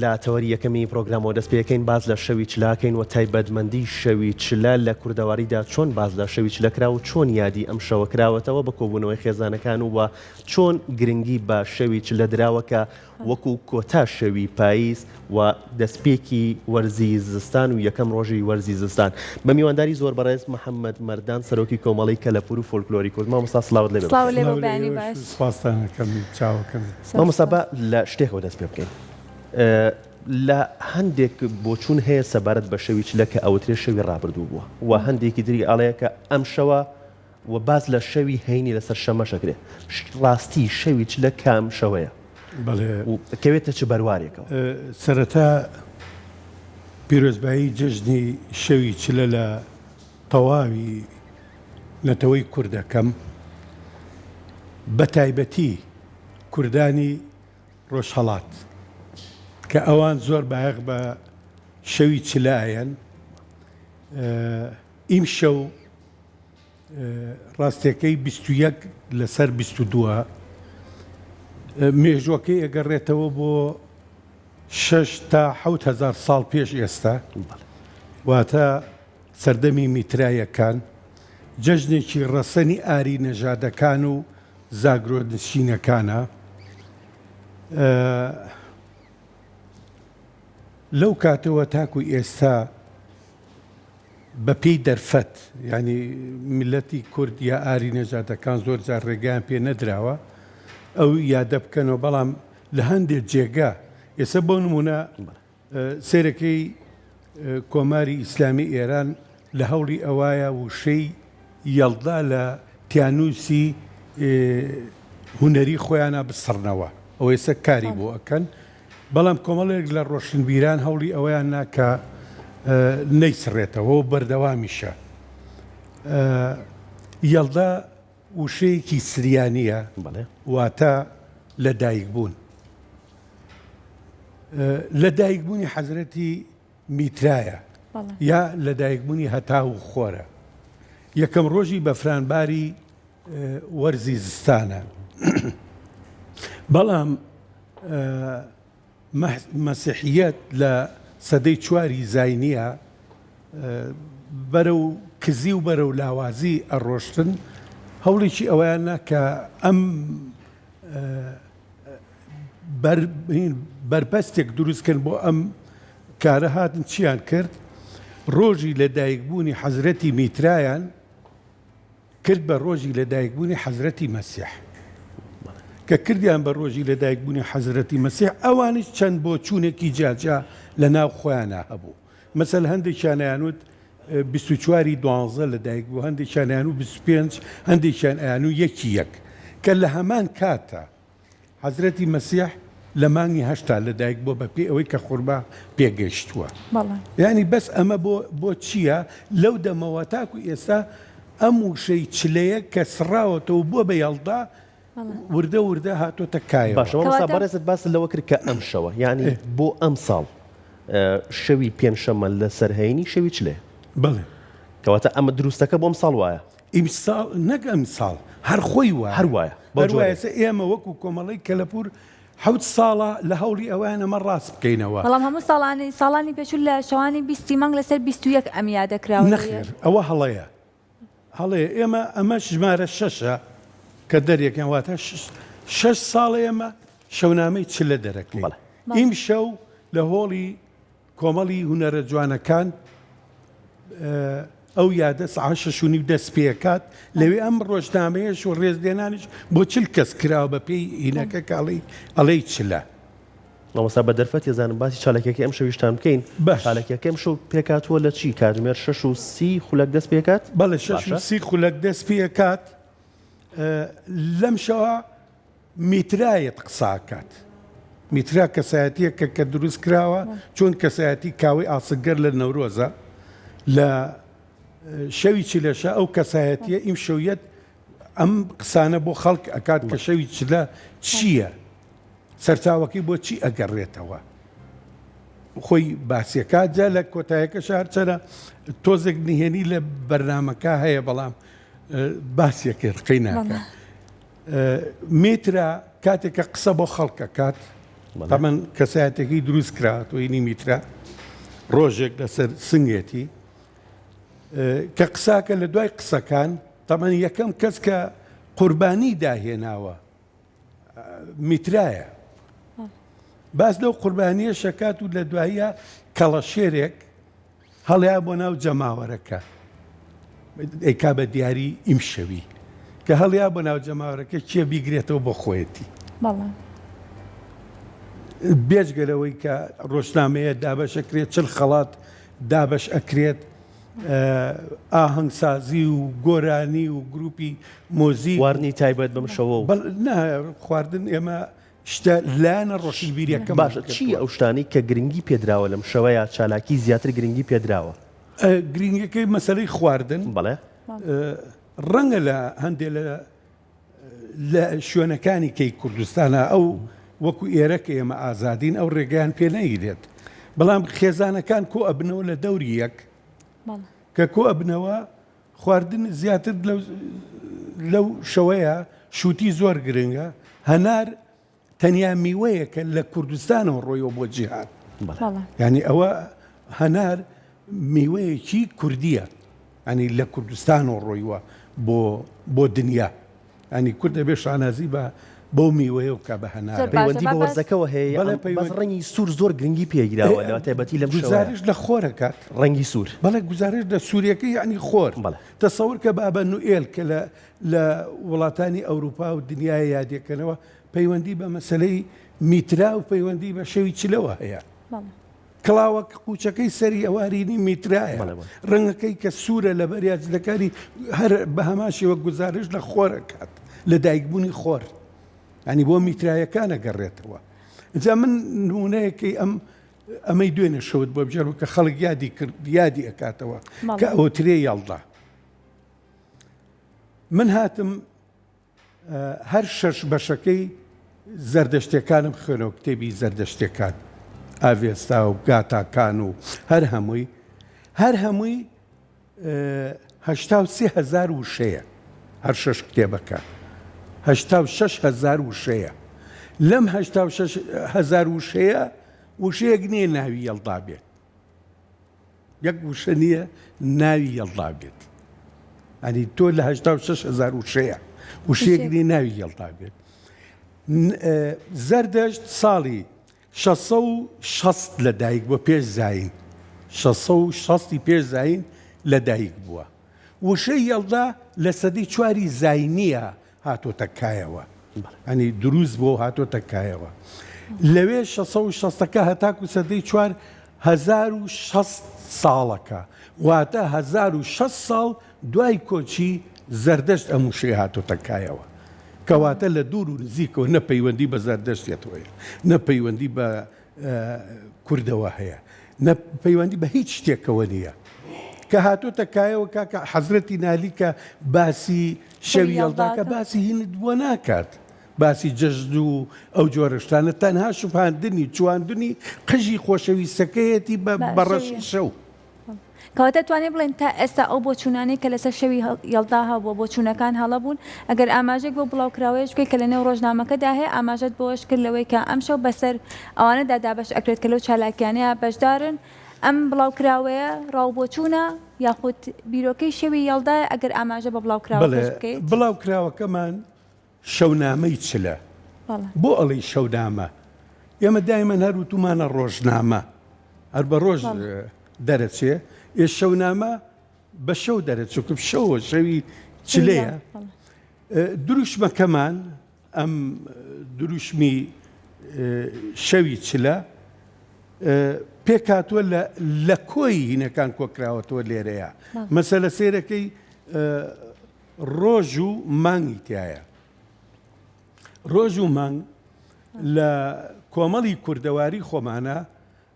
لا تەوەری یەکەمی پرۆگرامەوە دەست پێکەین باز لە شەوی چلاکەین و تایبەتمەندی شەوی چلا لە کوردەواریدا چۆن باز لە شەوی چلەکرا و چۆن یادی ئەم شەوە کراوەتەوە بە کۆبوونەوەی خێزانەکان و چۆن گرنگی بە شەوی چلە دراوەکە وەکو کۆتا شەوی پاییز و دەستپێکی وەرزی زستان و یەکەم ڕۆژی وەرزی زستان بە میوانداری زۆر بەڕێز محەممەد مەردان سەرۆکی کۆمەڵی کەلەپور و فۆلکلۆری کورد مامۆستا سڵاوت لێ مامۆستا لە شتێکەوە دەست پێ بکەین لە هەندێک بۆچوون هەیە سەبارەت بە شەوی چلە کە ئەوترێ شەوی ڕابردوو بووە و هەندێکی دری ئاڵەیە کە ئەم شەوە و باز لە شەوی هەینی لەسەر شەمەشەکرێ ڕاستی شەوی چلە کام شەوەیە کەوێتە چ بەروارێکەوە سەرەتا پیرۆزبایی جژنی شەوی چلە لە تەواوی نەتەوەی کوردەکەم بە تایبەتی کوردانی ڕۆژهەڵات کە ئەوان زۆر بایەق بە شەوی چلایەن ئیم شەو ڕاستیەکەی 21 لەسەر 22 مێژوەکەی ئەگەڕێتەوە بۆ 6 تا 7,000 ساڵ پێش ئێستا واتە سەردەمی میترایەکان جەژنێکی ڕەسەنی ئاری نەژادەکان و زاگرۆنشینەکانە لەو کاتەوە تاکو ئێستا بە پێی دەرفەت ینی میلەتی کورد یا ئاری نەژادەکان زۆر جار ڕێگەیان پێ نەدراوە ئەو یادە بکەنەوە بەڵام لە هەندێک جێگا ئێستا بۆ نمونە سێرەکەی کۆماری ئیسلامی ئێران لە هەوڵی ئەوایە وشەی یەڵدا لە تیانوسی هونەری خۆیانە بسڕنەوە ئەو ئێستا کاری بۆ ئەکەن بەڵام کۆمەڵێک لە ڕۆشنبیران هەوڵی ئەویان ناکە نەیسڕێتەوە و بەردەوامیشە یەڵدا وشەیەکی سریانیە واتە لە دایکبوون لە دایکبوونی حەزرەتی میترایە یا لە دایکبوونی هەتا و خۆرە یەکەم ڕۆژی بەفرانباری وەرزی زستانە بەڵام مەسیحیەت لە سەدەی چواری زاینیە بەرەو کزی و بەرەو لاوازی ئەڕۆشتن هەوڵێکی ئەویانە کە ئەم بەرپەستێک دروستکەن بۆ ئەم کارە هاتن چیان کرد ڕۆژی لە دایکبوونی حەزرەتی میترایان کرد بە ڕۆژی لە دایکبوونی حەزرەتی مەسیح کە کردیان بە ڕۆژی لە دایکبوونی حەزرەتی مەسیح ئەوانش چەند بۆ چوونێکی جاجا لە ناو خۆیانە هەبوو مەسەل هەندێکیانیانوت 24 دوانزە لە دایک بوو هەندێکیان و 25 هەندێکیان ئەیانوو یەکی یەک کە لە هەمان کاتە حەزرەتی مەسیح لە مانگی هەشتا لە دایک بۆ بە پێی ئەوەی کە خورما پێگەیشتووە یعنی بەس ئەمە بۆ چییە لەو دەمەوە تاکو ئێستا ئەم وشەی چلەیە کە سڕاوەتەوە بۆ بە یەڵدا وردە وردە هاتۆتە کایەوە باشەوە بەڕێزت باس لەوە کرد کە ئەم شەوە یعنی بۆ ئەم ساڵ شەوی پێنجشەممە لە سەرهەینی شەوی چلێ بڵێ کەواتە ئەمە دروستەکە بۆم ساڵ وایە ئیمساڵ نەک ئەم ساڵ هەر خۆی وایە هەر وایە بەوایەسە ئێمە وەکو کۆمەڵی کەلەپور 7 ساڵە لە هەوڵی ئەویان ئەمە ڕاست بکەینەوە بەڵام هەموو ساڵانی پێشول لە شەوانی 20 مانگ لەسەر 21 ئەم یادەکراوە نەخێر ئەوە هەڵەیە ئێمە ئەمە ژمارە 6 کە دەرێکیان واتە 6 ساڵە ئێمە شەونامەی چلە دەرەکەی ئیم شەو لە هۆڵی کۆمەڵی هونەرە جوانەکان ئەو یادە سعاشەشونی دەست پێکات لەوێ ئەم ڕۆژنامەیەش و ڕێزدێنانیش بۆ چل کەس کراوە بە پێی هینەکە کاڵی ئەڵەی چلە مامۆستا بە دەرفەت ێزانم باسی چالاکیەکە ئەم شەویشتان بکەین چالاکیەکە ئەم شەو پێکاتوە لە چی کاتژمێر 6 و 30 خولەک دەست پێکات بەڵێ 6 و 30 خولەک دەست پێکات لەم شەوە میترایەت قساکات میترا کەسایەتیەکە کە دروست کراوە چۆن کەسایەتی کاوەی ئاسگەر لە نەورۆزە لە شەوی چلەشە ئەو کەسایەتیە ئیم شەویەت ئەم قسانە بۆ خەڵک ئەکات کە شەوی چلە چییە سەرچاوەکەی بۆ چی ئەگەڕێتەوە خۆی باسیەکات جا لە کۆتایەکە شارچەرە تۆزێک نهێنی لە بەرنامەکە هەیە بەڵام باسیەکە ڕقەی ناکە میترا کاتێککە قسە بۆ خەڵکە کات طبعا کەسایەتێکی دروست کراوەتەوەی میترا ڕۆژێک لەسەر سنگێتی کە قساکە لە دوای قسەکان طبعا یەکەم کەس کە قوربانی داهێناوە میترایە باس لەو قوربانیە شەکات و لە دواییە کەڵەشێرێک هەڵیا بۆ ناو جەماوەرەکە ئەیکا بە دیاری ئیمشەوی کە هەڵیا بۆ ناو جەماوەرەکە چیە بیگرێتەوە بۆ خۆیەتی بەڵێ بێجگەلەوەی کە ڕۆژنامەیە دابەشەکرێت چل خەڵات دابش ئەکرێت ئاهەنگسازی و گۆرانی و گروپی مۆزی واردنی تایبەت بەمشەوە خواردن ئێمە شتە لایەنە ڕۆشنبیریەکە باشە چی ئەو شتانی کە گرنگی پێدراوە لەم شەوەیە چالاکی زیاتر گرنگی پێدراوە گرنگەکەی مەسەلەی خواردن بەڵێ ڕەنگە لە هەندێک لە شوێنەکانی کەی کوردستانە ئەو وەکو ئێرەکە ئێمە ئازادین ئەو ڕێگەیان پێ نەگیرێت بەڵام خێزانەکان کۆ ئەبنەوە لە دەوری یەک کە کۆ ئەبنەوە خواردن زیاتر لەو شەوەیە شووتی زۆر گرنگە هەنار تەنیا میوەیە کە لە کوردستانەوە ڕۆیەوە بۆ جیهاد یعنی ئەوە هەنار میوەیەکی کوردیە ئەنی لە کوردستانەوە ڕۆیوە بۆ دنیا ئەنی کورد دەبێ شانازی بە بۆ میوەیە و کە بە هەنار پەیوەندی بە وەرزەکەەوە هەیە بەس ڕەنگی سوور زۆر گرنگی پێگیراوە لە تایبەتی لەم گوزارش لە خۆرەکات ڕەنگی سوور بەڵێ گوزارش لە سووریەکەی یعنی خۆر تەسەور کە بابە نوئێل کە لە وڵاتانی ئەوروپا و دنیای یادێکەنەوە پەیوەندی بە مەسلەی میترا و پەیوەندی بە شەوی چلەوە هەیە کڵاوە قوچەکەی سەری ئەوارینی میترایە ڕەنگەکەی کە سوورە لە بەریاجلەکانی هەر بە هەماشەوە گوزارش لە خۆرەکات لە دایکبوونی خۆر ینی بۆ میترایەکانە گەڕێتەوە اینجا من نمونەیەکەی ئەمەی دوێنێ شەوت بۆ بژێر کە خەڵک یادی ئەکاتەوە کە ئەو ترێ یاڵدا من هاتم هەر شەش بەشەکەی زەردەشتەکانم خوێنەوە کتێبی زەردەشتەکان ئاڤێستا و گاتاکان و هەر هەمووی 83,000 وشەیە هەر شەش کتێبەکە 86,000 وشەیە لەم 86,000 وشەیە وشەیەک نییە ناوی یەڵدا بێت یەک وشە نییە ناوی یەڵدا بێت ئەنی تۆ لە 86,000 وشەیە وشەیەک نییە ناوی یەڵدا بێت زەردەشت ساڵی 660 لە دایک بۆ پێش زاین 660 پێش زاین لە دایک بووە وشەی یەڵدا لە سەدەی 4 زاینیە هاتۆتە کایەوە ئەنی دروست بۆ هاتۆتە کایەوە لەوێ 660ەکە هەتاکو سەدەی 4 1600 ساڵەکە واتە 1600 ساڵ دوای کۆچی زەردەشت ئەم وشەی هاتۆتە کایەوە کەواتە لە دوور و نزیکەوە نەپەیوەندی بە زەردەشتێتەوەیە نەپەیوەندی بە کوردەوە هەیە نەپەیوەندی بە هیچ شتێکەوە نییە کە هاتۆتە کایەوە کاکە حەزرەتی نالی کە باسی شەوی یەڵداکە باسی هینت بۆ ناکات باسی جەژد و ئەو جۆرەشتانە تەنها شوفاندنی جواندنی قژی خۆشەویستەکەیەتی بە ڕەشی شەو کەواتە توانێت بڵێن تا ئێستا ئەو بۆچوونانەی کە لەسەر شەوی یەڵدا هەبووە بۆچوونەکان هەڵەبوون ئەگەر ئاماژێک بۆ بڵاوکراوەیەش بکەیت کە لە نێو ڕۆژنامەکەدا هەیە ئاماژەت بۆش کرد لەوەی کە ئەم شەو بەسەر ئەوانەدا دابەش ئەکرێت کە لەو چالاکیانەیە بەشدارن ئەم بڵاوکراوەیە ڕاوبۆچوونە یاخود بیرۆکەی شەوی یەڵدا ئەگەر ئاماژە بە بڵاوکراوەکەش بکەیت بڵاوکراوەکەمان شەونامەی چلە بۆ ئەڵی شەونامە ئێمە دایمەن هەر وتومانە ڕۆژنامە هەر بە ڕۆژ دەرەچێ شەونامە بە شەو دەرەچووکە شەوە شەوی چلەیە دروشمەکەمان ئەم دروشمی شەوی چلە پێکاتوە لە کۆی هینەکان کۆکراوەتەوە لێرەیە مەسەلە سێرەکەی ڕۆژ و مانگی تایە ڕۆژ و مانگ لە کۆمەڵی کوردەواری خۆمانە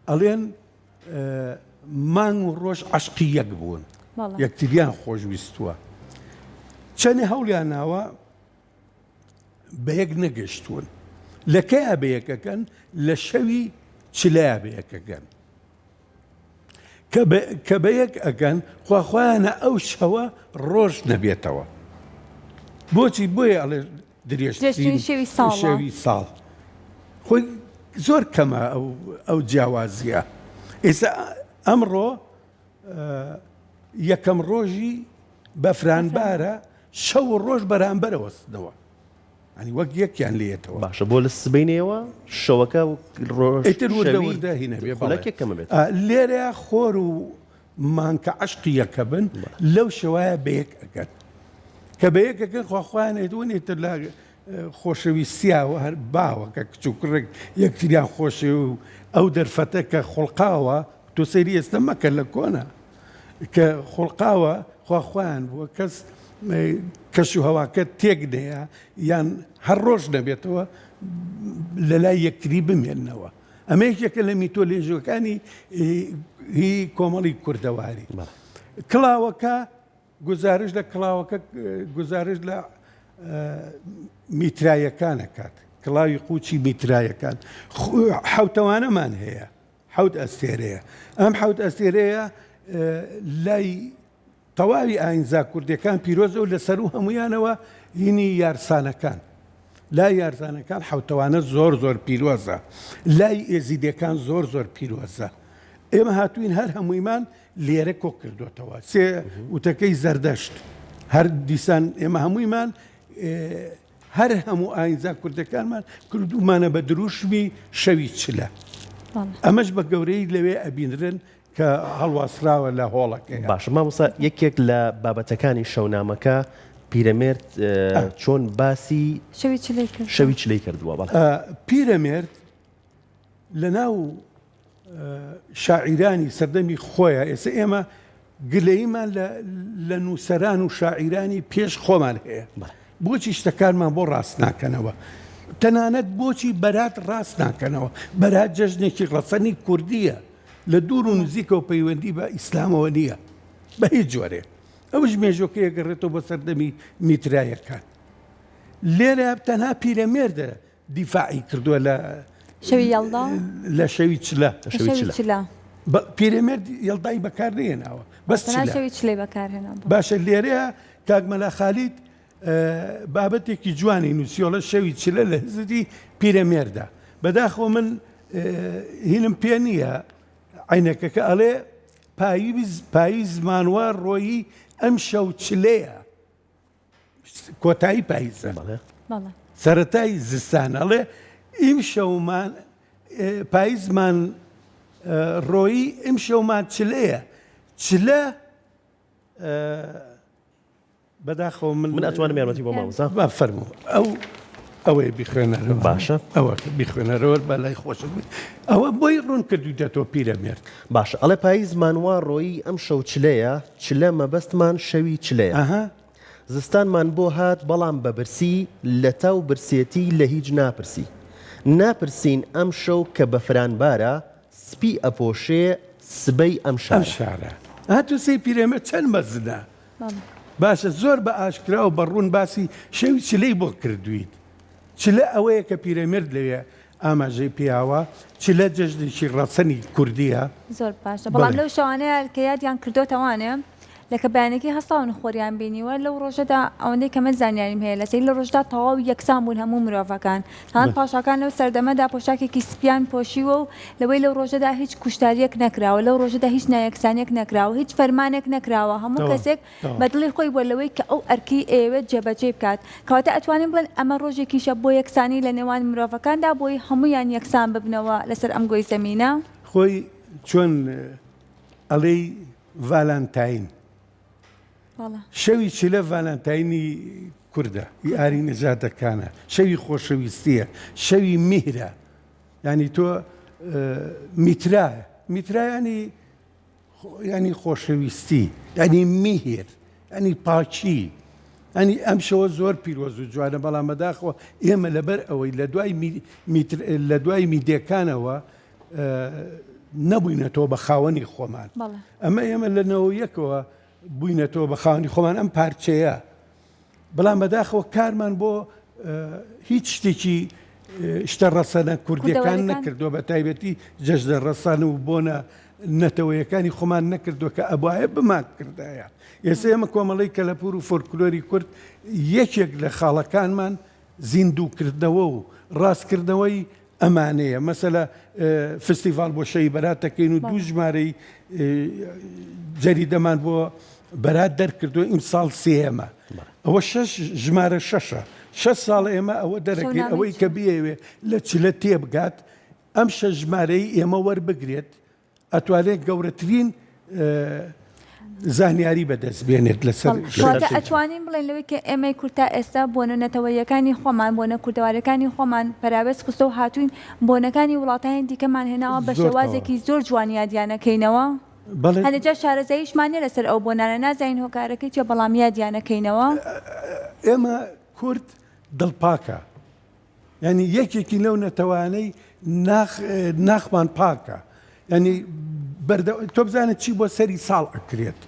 ئەڵێن مانگ و ڕۆژ عەشقی یەک بوون یەکتریان خۆشویستووە چەندی هەوڵیان ناوە بە یەک نەگەشتوون لە کەیە بە یەکەکەن لە شەوی چلەیە بە یەکەکەن کە بە یەک ئەگەن خواخوایانە ئەو شەوە ڕۆژ نەبێتەوە بۆچی بۆیە ئەڵێ درێژترین شەوی ساڵ خۆی زۆر کەمە ئەو جیاوازیە. ئێستا ئەمڕۆ یەکەم ڕۆژی بەفرانبارە شەو ڕۆژ بەرامبەرەوەستنەوە، ئەنی وەک یەکیان لێتەوە. باشە بۆ لە سبینەوە شەوەکە ئیتر وردە هینە ڕۆژێکەکەمە بێت لێرە خۆر و مانکە عشقی یەکە بن لەو شەوایە بەیەک ئەگەن کە بەیەکەکەن خواخوایانێت وێتتر لە خۆشەویستیاوە هەر باوەکە کچ و کوڕێک یەکتریان خۆشی و ئەو دەرفەتە کە خوڵقاوە تۆ سەیری ئێستا مەکە لە کۆنە کە خوڵقاوە خواخوایان بووە کەش و هەواکە تێک دەیە یان هەر ڕۆژ نەبێتەوە لە لای یەکتری بمێننەوە. ئەمە یەکێکە لە میتۆ لێژوەکانی هی کۆمەڵی کوردەواری. کڵاوەکە گزارش لە کڵاوەکە گزارش لە میترایەکانە کات کڵاوی قوچی میترایەکان حوتەوانەمان هەیە حوت ئەستێرەیە ئەم حوت ئەستێرەیە لای تەواوی ئاینزا کوردەکان پیرۆزە و لەسەر و هەمویانەوە هینی یارسانەکان لای یارزانەکان حوتەوانە زۆر زۆر پیرۆزە لای ئێزیدەکان زۆر زۆر پیرۆزە. ئێمە هاتوین هەر هەموویمان لێرە کۆ کردوتەوە سێ وتەکەی زەردەشت هەر دیسان ئێمە هەموویمان هەر هەموو ئاینزا کوردەکانمان کردومانە بە دروشمی شەوی چلە. ئەمەش بە گەورەی لەوێ ئەبینرن کە هەڵواسراوە لە هۆڵەکە. باش مامۆستا یەکێک لە بابەتەکانی شەونامەکە پیرەمێرد چۆن باسی شەوی چلەی کردووە. پیرەمێرد لە ناو شاعیرانی سەردەمی خۆیە ئێستا ئێمە گلەیمان لە نووسەران و شاعیرانی پێش خۆمان هەیە بۆچی شتەکانمان بۆ ڕاست ناکەنەوە تەنانەت بۆچی بەرات ڕاست ناکەنەوە بەرات جەژنێکی ڕەسەنی کوردیە لە دوور و نزیکە و پەیوەندی بە ئیسلامەوە نییە بە هیچ جۆرێ ئەوش مێژۆکەیە گەڕێتەوە بە سەردەمی میترایەکان. لێرە تەنها پیرەمێردە دیفاعی کردووە لە شەوی چلە پیرەمێرد یەڵدای بەکار نێناوە بەس باشە لێرەیە کاگمەلا خالید بابەتێکی جوانی نووسیۆڵە شەوی چلە لە هزتی پیرەمێردە بەداخۆ من هینم پێ نییە عینەکەکە ئەڵێ پاییز مانوار ڕۆیی ئەم شەو چلەیە کۆتایی پاییزە سەرەتای زستان ئەڵێ ئیم شەومان پاییزمان ڕۆیی ئیم شەومان چلەیە چلە بەداخۆ من ئەتوانم یارمەتی بۆ مامۆستا فەرموو ئەوەی بیخوێنەرەوە باشە ئەوە بیخوێنەرەوە بەلای خۆشە ئەوە بۆی ڕوون کردویدەتەوە پیرەمێرد. باشە ئەڵێ پاییزمان وا ڕۆیی ئەم شەو چلەیە چلە مەبەستمان شەوی چلەیە زستانمان بۆ هات بەڵام بە برسی لە تاو برسێتی لە هیچ ناپرسی ناپرسین ئەم شەو کە بەفرانبارە سپی ئەپۆشێ سبەی ئەم شارە هاتو سی پیرەمێرد چەند مەزنە باشە زۆر بە ئاشکرا و بەڕوون باسی شەوی چلەی بۆ کردویت چلە ئەوەیە کە پیرەمێرد لەوێ ئاماژەی پیاوە چلە جەژنێکی ڕەسەنی کوردیە زۆر باشە بەڵام لەو شەوانەیە کە یادیان کردوتەوانێ لەکە بەیانێکی هەستاون خۆریان بینیوە لەو ڕۆژەدا ئەوەندەی کە من زانیاریم هەیە لەسەر لە ڕۆژدا تەواو یەکسان بوون هەموو مرۆڤەکان تاان پاشاکان لەو سەردەمەدا پۆشاکێکی سپیان پۆشیوە و لەوەی لەو ڕۆژەدا هیچ کوشتاریەک نەکراوە لەو ڕۆژەدا هیچ نایەکسانێک نەکراوە هیچ فەرمانێک نەکراوە هەموو کەسێک بەدڵی خۆی بۆ لەوەی کە ئەو ئەرکی ئێوە جێبەجێ بکات کەواتە ئەتوانین بڵێن ئەمە ڕۆژێکیشە بۆ یەکسانی لە نێوان مرۆڤەکاندا بۆی هەمویان یەکسان ببنەوە لەسەر ئەم گۆی زەمینە خۆی چۆن ئەڵێی ڤالانتاین شەوی چلە ڤالانتاینی کووردە یاری نەجاتەکانە شەوی خۆشەویستیە شەوی میهرە ینی تۆ میترایە ینی خۆشەویستی ینی میهر ینی پاچی ئەنی ئەم شەوە زۆر پیرۆز و جوانە بەڵام بەداخەوە ئێمە لەبەر ئەوەی لە دوای میدیەکانەوە نەبووینەتەوە بە خاوەنی خۆمان ئەمە ئێمە لەنەوە یەکەوە بووینەتەوە بە خاوەنی خۆمان ئەم پارچەیە بەڵام بەداخەوە کارمان بۆ هیچ شتێکی شتە ڕەسەنە کوردیەکان نەکردووە بە تایبەتی جەژنە ڕەسان و بۆنە نەتەوەیەکانی خۆمان نەکردووە کە ئەبایە بمان کردایە ئێستا ئێمە کۆمەڵی کەلەپور و فۆلکلۆری کورد یەکێک لە خاڵەکانمان زیندووکردنەوە و ڕاستکردنەوەی ئەمانەیە مەسەلە فستیڤال بۆ شەی بەرات دەکەین و دوو ژمارەی جەریدەمان بۆ بەرات دەرکردو ئیمساڵ سێمە ئەوە ژمارە شەشە 6 ساڵ ئێمە ئەوە دەرەکەی ئەوەی کە بیەوێ لە چلە تێبگات ئەم ژمارەی ئێمە وەربگرێت ئەتوانێت گەورەترین زانیاری بەدەست بێنێت لەسەر ئەتوانین بڵێن لەوەی کە ئێمەی کورتا ئێستا بۆنەتەوەیەکانی خۆمان بۆنە کوردەوارەکانی خۆمان پەراوێز خستە و هاتوین بۆنەکانی وڵاتانی دیکەمان هێناوە بە شێوازێکی زۆر جوانیا دیانەکەینەوە هەندێکجار شارەزاییشمانە لەسەر ئەو بۆنانە نازانین هۆکارەکەی چێ بەڵام یادیانەکەینەوە ئێمە کورد دڵپاکە ینی یەکێکی لەو نەتەوانەی ناخمان پاکە ینی تۆ بزانێت چی بۆ سەری ساڵ ئەکرێت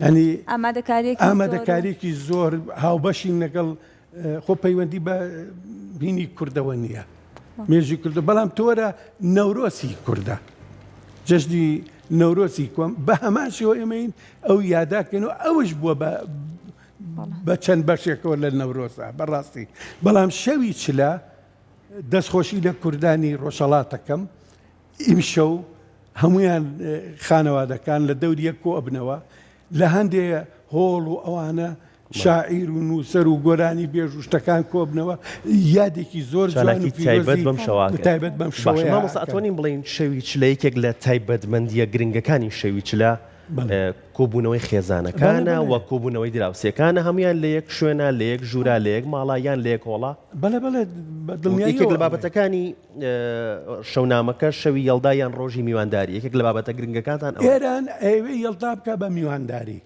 ینی ئامادەکاریێکی زۆر هاوبەشی لەگەڵ خۆ پەیوەندی بە بینی کوردەوە نییە مێژی کوردە بەڵام تۆرە نەورۆسی کووردە جەژنی نەورۆسی کۆم بە هەمان شێوە ئێمەین ئەو یاداکەن و ئەوش بووە بە چەند بەشێکەوە لە نەورۆسە بەڕاستی بەڵام شەوی چلە دەستخۆشی لە کوردانی ڕۆژهەڵاتەکەم ئیمشەو هەمویان خانەوادەکان لە دەوریە کۆ ئەبنەوە لە هەندێک هۆڵ و ئەوانە شاعیر و نووسەر و گۆرانی بێژ و شتەکان کۆبنەوە یادێکی زۆر جوانی تایبەت بەم شەوە تایبەت بەم شەوە مامۆستا ئەتوانین بڵێن شەوی چلە یەکێک لە تایبەتمەندیە گرنگەکانی شەوی چلە کۆبوونەوەی خێزانەکانە و کۆبوونەوەی دراوسەکانە هەمویان لە یەک شوێنە لە یەک ژوورا لە یەک ماڵایان لە یەک هۆڵە یەکێک لە بابەتەکانی شەونامەکە شەوی یەڵدایان ڕۆژی میوانداری یەکێک لە بابەتە گرنگەکانتان ئێران ئەوێ یەڵدا بکە بە میوانداری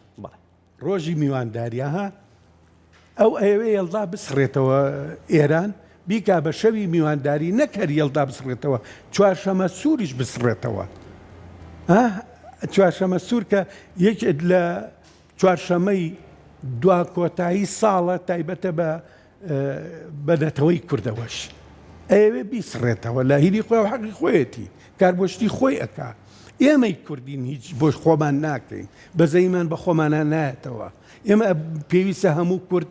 ڕۆژی میوانداریە ئەو ئەوێ یەڵدا بسڕێتەوە ئێران بیکا بە شەوی میوانداری نەکەر یەڵدا بسڕێتەوە چوارشەمە سووریش بسڕێتەوە چوارشەمە سوور کە یەک لە چوارشەمەی دوا کۆتایی ساڵە تایبەتە بە نەتەوەی کوردەوەش ئەوێ بیسڕێتەوە لە هیری خۆی و حەقی خۆیەتی کاربۆشتی خۆی ئەکا ئێمەی کوردین هیچ بۆ خۆمان ناکەین بە زەیمان بە خۆمانە نایەتەوە ئێمە پێویستە هەموو کورد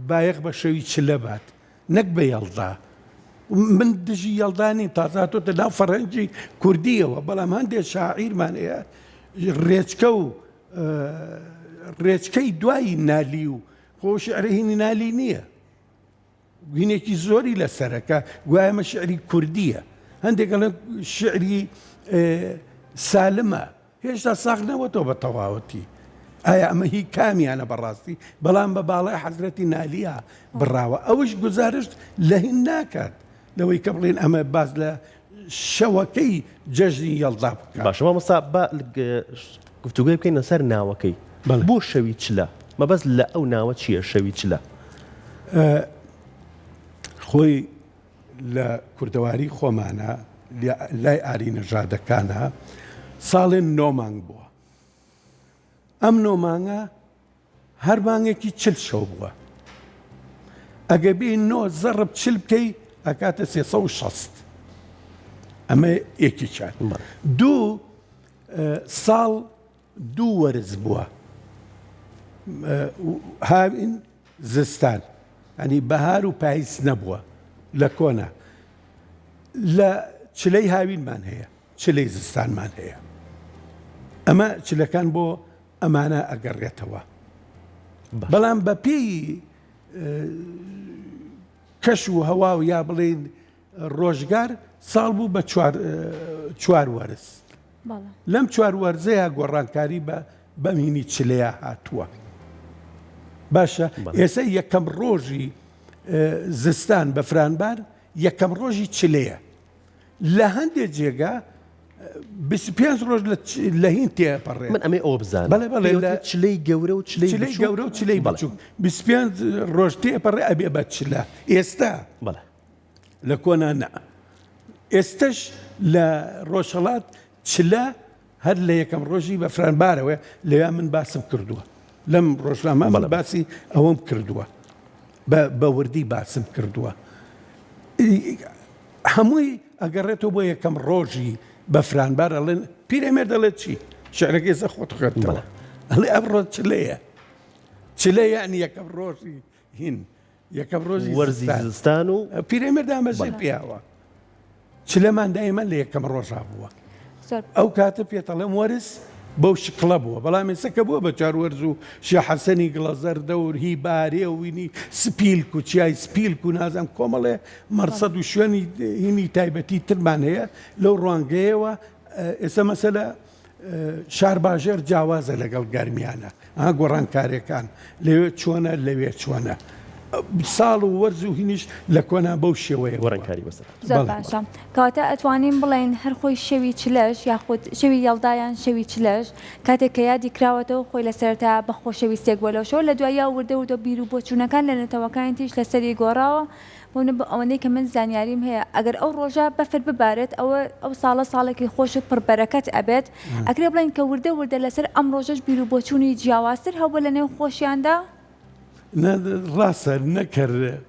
بایەق بە شەوی چلە بات نەک بە یەڵدا من دژی یەڵدانی تازاتۆتە ناو فەرەنجی کوردیەوە بەڵام هەندێک شاعیرمان هەیە ڕێچکەی دوایی نالی و خۆشعرهینی نالی نییە گوینێکی زۆری لەسەرەکە گوایەمە شعری کوردیە هەندێک لە شعری سالمە هێشتا ساغ نەوەتەوە بە تەواوەتی ئایا ئەمە هی کامیانە بەڕاستی بەڵام بە باڵای حەزرەتی نالیە بڕاوە ئەوش گزارش لە هین ناکات لەوەی کە بڵێن ئەمە باز لە شەوەکەی جەژنی یەڵدا بکات باشە مامۆستا گفتوگوی بکەین لەسەر ناوەکەی بۆ شەوی چلە مەبەست لە ئەو ناوە چییە شەوی چلە خۆی لە کوردەواری خۆمانە لای ئاری نەژادەکانە ساڵێن 9 مانگ بووە ئەم 9 مانگە هەر مانگێکی 40 شەو بووە ئەگە بێ 9 زەڕب 40 بکەی ئەکاتە 360 ئەمە یەکیچان 2 ساڵ 2 وەرز بووە هاوین زستان ئەنی بەهار و پاییز نەبووە لە کۆنا لە چلەی هاوینمان هەیە چلەی زستانمان هەیە ئەمە چلەکان بۆ ئەمانە ئەگەڕێتەوە بەڵام بە پێی کەش و هەوا و یا بڵێن ڕۆژگار ساڵ بوو بە 4 وەرز لەم 4 وەرزەیە گۆڕانکاری بە مینی چلەیە هاتووە باشە ئێستا یەکەم ڕۆژی زستان بە فرانبار یەکەم ڕۆژی چلەیە لە هەندێک جێگا 25 ڕۆژ لە هین تێپەڕێ من ئەمێ ئەوە بزانم بەڵێ چلەی گەورە و چلەی گەورە و چلەی بچووک 25 ڕۆژ تێپەڕێ ئەبێ بە چلە ئێستا لە کۆنا نە ئێستش لە ڕۆژهەڵات چلە هەر لە یەکەم ڕۆژی بە فرانبارەوە لەوێ من باسم کردووە لەم ڕۆژنامە من باسی ئەوەم کردووە بە وردی باسم کردووە هەمووی ئەگەڕێتەوە بۆ یەکەم ڕۆژی بە فرانبار ئەڵێن پیرەمێر دەڵێت چی شعرەکەی زە خۆت خوێنتەوە ئەڵێ ئەم ڕۆژ چلەیە چلەیە یعنی یەکەم ڕۆژی هین یەکەم ڕۆژی وەرزی زستان و پیرەمێرد ئاماژەی پیاوە چلەمان دایمەن لە یەکەم ڕۆژا بووە زۆر ئەو کاتە پێتەڵێم وەرز بەو شکڵە بووە بەڵام ئێستا بووە بە چاروەرز و شێ حەسەنی گڵەزەر دەور هی بارێ و وینی سپیلک و چیای سپیلک و نازانم کۆمەڵێ مەرسەد و شوێنی هینی تایبەتی ترمان هەیە لەو ڕوانگەیەوە ئێستا مەسەلە شار باژێر جیاوازە لەگەڵ گەرمیانە گۆڕانکاریەکان لەوێ چۆنە لەوێ چۆنە ساڵ و وەرز و هینیش لە کۆنا بەو شێوەیە گۆڕانکاری بەسەر زۆر باشە کەواتە ئەتوانین بڵێن هەر خۆی شەوی چلەش یاخود شەوی یەڵدایان شەوی چلەش کاتێک کە یادی کراوەتەوە خۆی لەسەرتا بە خۆشەویستێک بۆ لەشەوە لە دوای وردە وردە بیر و بۆچوونەکان لە نەتەوەکانی تیش لەسەری گۆڕاوە بۆنە بە ئەوەندەی کە من زانیاریم هەیە ئەگەر ئەو ڕۆژە بەفر ببارێت ئەو ساڵە ساڵێکی خۆش پڕبەرەکەت ئەبێت ئەکرێ بڵێن کە وردە وردە لەسەر ئەم ڕۆژەش بیر و بۆچوونی جیاوازتر هەبوو لە نێو خۆشیاندا ڕاستە نەکرد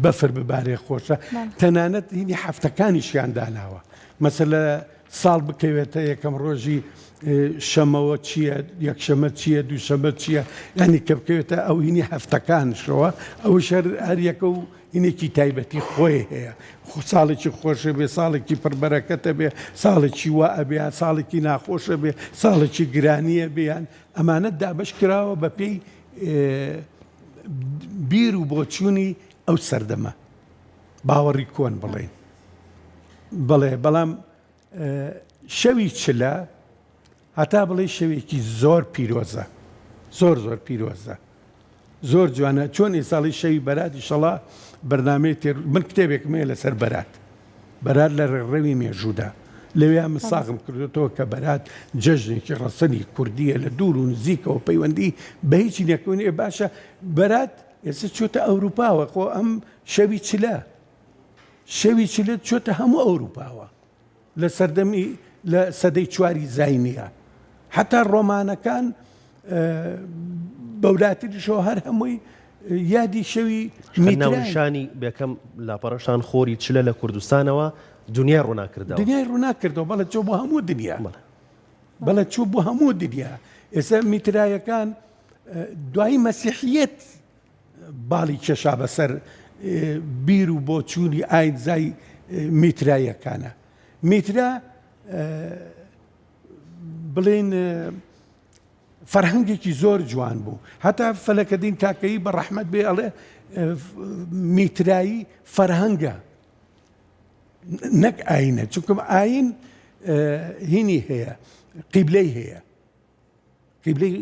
بەفر ببارێ خۆشە تەنانەت هینی هەفتەکانیشیان داناوە مەسەلە ساڵ بکەوێتە یەکەم ڕۆژی شەمەوە چییە یەکشەمە چییە دووشەمە چییە ینی کە بکەوێتە ئەو هینی هەفتەکانشەوە ئەو شەر هەریەکە و هینێکی تایبەتی خۆی هەیە ساڵێکی خۆشە بێ ساڵێکی پڕبەرەکەتە بێ ساڵێکی وا ئەبێ ساڵێکی ناخۆشە بێ ساڵێکی گرانیە بیان ئەمانە دابش کراوە بە پێی بیر و بۆچوونی ئەو سەردەمە باوەڕی کۆن بڵێن بڵێ بەڵام شەوی چلە هەتا بڵێ شەوێکی زۆر پیرۆزە زۆر زۆر پیرۆزە زۆر جوانە چۆن ئێساڵی شەوی بەرات ئیشەڵا بەرنامەی تێر من کتێبێکم هەیە لەسەر بەرات لە ڕێڕەوی مێژوودا لەوێ مساغم کردوەوە کە بەرات جەژنێکی ڕەسەنی کوردیە لە دوور و نزیکەوە پەیوەندی بە هیچی نەکەونێ باشە بەرات ئێستا چۆتە ئەوروپاوە خۆ ئەم شەوی چلە چۆتە هەموو ئەوروپاوە لە سەردەمی لە سەدەی چواری زاینیە حتا ڕۆمانەکان بەولاتریشەوە هەر هەمووی یادی شەوی ناونیشانی بێکەم لاپەڕەشان خۆری چلە لە کوردستانەوە دنیای ڕووناکردەوە دنیای ڕووناکردەوە بەڵە چۆ بۆ هەموو دنیا بەڵە چوو بۆ هەموو دنیا ئێستا میترایەکان دوایی مەسیحیەت باڵی کێشا بەسەر بیر و بۆچوونی ئاینزای میترایەکانە میترا بڵێن فەرهەنگێکی زۆر جوان بوو هەتا فەلەکەدین کاکەیی بە ڕەحمەت بێ ئەڵێ میترایی فەرهەنگە نەک ئاینە چونکە ئاین هینی هەیە قیبلەی هەیە قیبلەی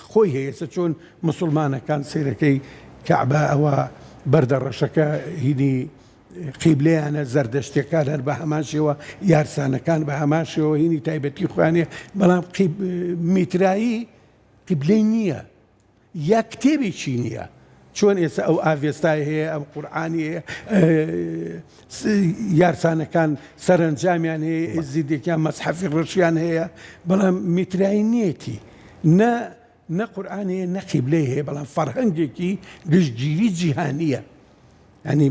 خۆی هەیە چۆن موسڵمانەکان سیرەکەی کەعبە ئەوە بەردەڕەشەکە هینی قیبلەیانە زەردەشتەکان هەر بە هەمان شێوە یارسانەکان بە هەمان شێوە هینی تایبەتی خۆیانێ بەڵام میترایی قیبلەی نییە یا کتێبێکی نییە چۆن ئێستا ئەو ئاڤێستای هەیە ئەم قورئانی هەیە یارسانەکان سەرنجامیان هەیە زیدێکیان مەسحەفی ڕەشیان هەیە بەڵام میترایی نیەتی نە قورئان هەیە نە قیبلەی هەیە بەڵام فەرهەنگێکی گشتگیری جیهانیە ینی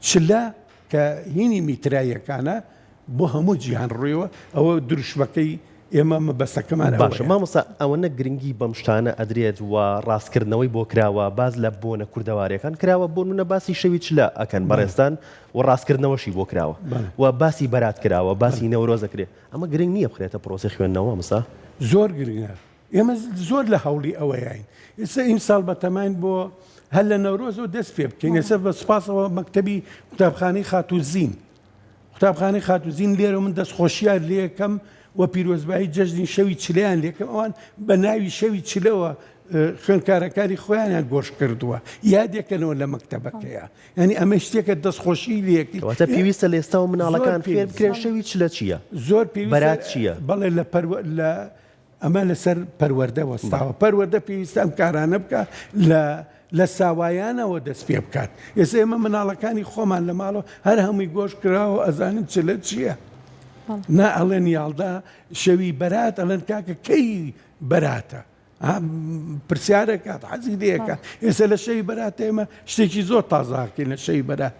چلە کە هینی میترایەکانە بۆ هەموو جیهان ڕوویەوە ئەوە دروشمەکەی ئێمە مەبەستەکەمان باشە مامۆستا ئەوەنە گرنگی بەم شتانە ئەدرێت و ڕاستکردنەوەی بۆ کراوە باز لە بۆنە کوردەوارەکان کراوە بۆ نونە باسی شەوی چلە ئەکەن بەڕێستان و ڕاستکردنەوەشی بۆ کراوە و باسی بەرات کراوە باسی نەورۆز دەکرێت ئەمە گرنگ نییە بخرێتە پرۆسی خوێندنەوە مسا زۆر گرنگە ئێمە زۆر لە هەوڵی ئەوەیین ئێستا ئیم ساڵ بەتەمان بۆ هەر لە نەورۆزەوە دەست پێ بکەین ئێستا بە سوپاسەوە مەکتەبی قوتابخانەی خاتوزین لێرە من دەستخۆشیار لێ یەکەم و پیرۆزبایی جەژنی شەوی چلەیان لێکم ئەوان بە ناوی شەوی چلەوە خوێندکارەکانی خۆیانیان گۆش کردووە یادێکەنەوە لە مەکتەبەکەیە ینی ئەمە شتێکە دەستخۆشی لێکیواتە پێویستە لە ئێستا و مناڵەکان فێر بکرێن شەوی چلە چییە زۆر بەرات چییە بەڵێ لە ئەمە لەسەر پەروەردە وەستاوە پەروەردە پێویستە ئەم کارانە بکە لە ساوایانەوە دەست پێ بکات ئێستا ئێمە مناڵەکانی خۆمان لە ماڵەوە هەر هەمووی گۆش کراوە ئەزانن چلە چییە نا ئەڵێن یاڵدا شەوی بەرات ئەڵێن کاکە کەی بەراتە پرسیارە کات حەزی لێکە ئێستا لە شەوی بەرات ئێمە شتێکی زۆر تازاکەین لە شەوی بەرات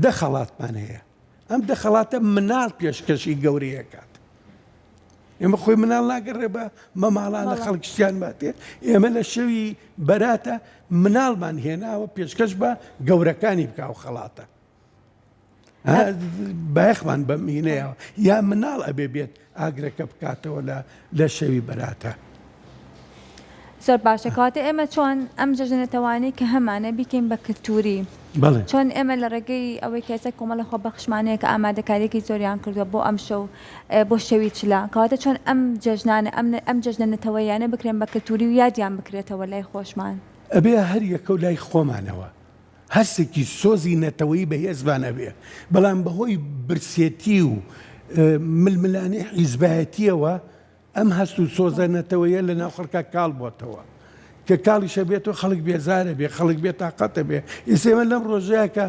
دەخەڵاتمان هەیە ئەم دەخەڵاتە مناڵ پێشکەشی گەورەیەکات ئێمە خۆی مناڵ ناگەڕێ بە مەماڵان لە خەڵک شتیان باتێ ئێمە لە شەوی بەراتە مناڵمان هێناوە پێشکەش بە گەورەکانی بکاو خەڵاتە بایەخمان بە مینەیەوە یا مناڵ ئەبێ بێت ئاگرەکە بکاتەوە لە شەوی بەراتە. زۆر باشە کاتە ئێمە چۆن ئەم جەژنێتەوانی کە هەمانە بیکەین بە کلتوری چۆن ئێمە لە ڕێگەی ئەوەی کەسە کۆمەڵە خۆ بەخشمانەیە کە ئامادەکاریەکی زۆریان کردووە بۆ ئەم شەو بۆ شەوی چلا کاتە چۆن ئەم جەژنانە ئەم جەژنێتەوەیانە بکرێن بە کلتوری و یادیان بکرێتەوە لای خۆشمان ئەبێ هەر یەکە و لای خۆمانەوە هەستێکی سۆزی نەتەوەی بە هێزبانە بێ بەڵام بەهۆی برسێتی و ململانەی حیزبایەتیەوە ئەم هەست و سۆزە نەتەوەیە لە ناو خەڵکە کاڵ بۆتەوە کە کاڵیشە بێتەوە خەڵک بێزارە بێ خەڵک بێت تااقەتە بێ ئێسێمە لەم ڕۆژەیە کە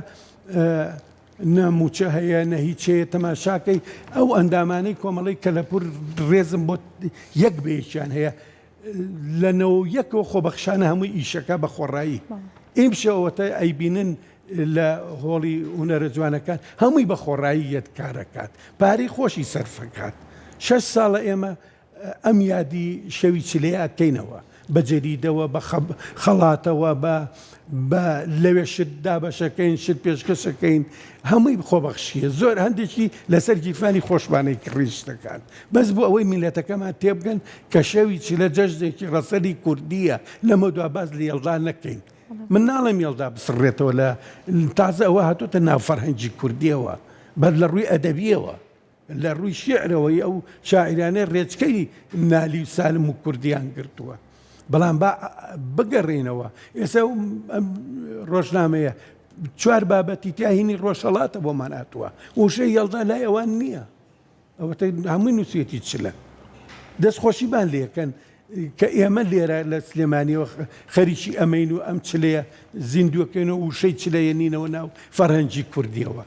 نەموچە هەیە نە هیچەیە تەماشاکەی ئەو ئەندامانەی کۆمەڵی کەلەپور ڕێزم بۆ یەک بێشیان هەیە لەنەوە یەکەوە خۆبەخشانە هەمووی ئیشەکە بە خۆڕایی ئیم شەوەتە ئەیبینن لە هۆڵی هونەرە جوانەکان هەمووی بە خۆڕایی یەت کارەکات پارەی خۆشی سەرفەکات 6 ساڵە ئێمە ئەم یادی شەوی چلەیە ئەکەینەوە بە جەریدەوە بە خەڵاتەوە بە لەوێ شت دابەشەکەین شت پێشکەشەکەین هەمووی خۆبەخشیە زۆر هەندێکی لەسەر گیرفانی خۆشبانەی کڕیشتەکان بەس بۆ ئەوەی میلەتەکەمان تێبگەن کە شەوی چلە جەژنێکی ڕەسەری کوردیە لەمە دوا باز لە یەڵدا نەکەین من ناڵم یەڵدا بسڕێتەوە لە تازە ئەوە هاتوتە ناو فەرهەنگی کوردیەوە بەر لە ڕووی ئەدەبیەوە لە ڕووی شێعرەوەی ئەو شاعرانەی ڕێچکەی نالی و سالم و کوردیان گرتووە بەڵام بگەڕێنەوە ئێستا ڕۆژنامەیە 4 بابەتی تیاهینی ڕۆژهەڵاتە بۆمان هاتووە وشەی یەڵدا لای ئەوان نییە ئەوەتە هەمووی نووسێتی چلە دەستخۆشیبان لێکەن کە ئێمە لێرە لە سلێمانیەوە خەریکی ئەمەین و ئەم چلەیە زیندوەکەینەوە وشەی چلەیە نینەوە ناو فەرهەنگی کوردیەوە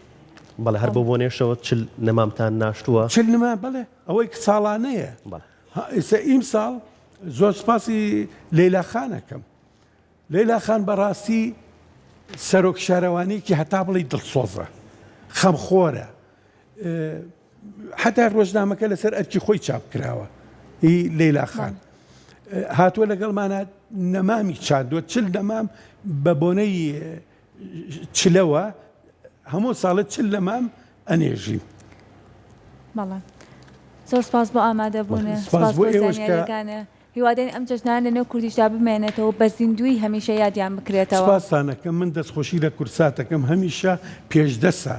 بەڵێ هەر بۆ بۆنێشەوە چل نەمامتان ناشتووە چل نەما بڵێ ئەوەی ساڵانەیە ئێستا ئیم ساڵ زۆر سپاسی لەیلا خانەکەم لەیلا خان بەڕاستی سەرۆک شارەوانێکی هەتا بڵی دڵسۆزە خەمخۆرە حتا ڕۆژنامەکە لەسەر ئەرکی خۆی چاپ کراوە هی لەیلا خان هاتووە لەگەڵمانە نەمامی چاندووە چل نەمام بە بۆنەی چلەوە هەموو ساڵت چل نەمام ئەنێژین بەڵێ زۆر سپاس بۆ ئامادەبوونە سپاس بۆ زانیاریەکانە هیوادارین ئەم جەژنانە لەنێو کوردیشدا بمێنێتەوە بە زیندوی هەمیشە یادیان بکرێتەوە سپاسانەکە من دەستخۆشی لە کورساتەکەم هەمیشە پێشدەسە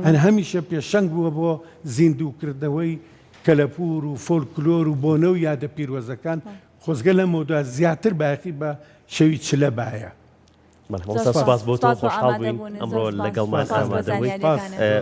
ئەن هەمیشە پێشەنگ بووە بۆ زیندووکردەوەی کەلەپور و فۆلکلۆر و بۆنە و یادە پیرۆزەکان خۆزگە لە مۆدا زیاتر باقی بە شەوی چلە باە سپاس بۆ تۆ خۆشحاڵ بووین ئەمڕۆ لەگەڵمان ئامادەبوویت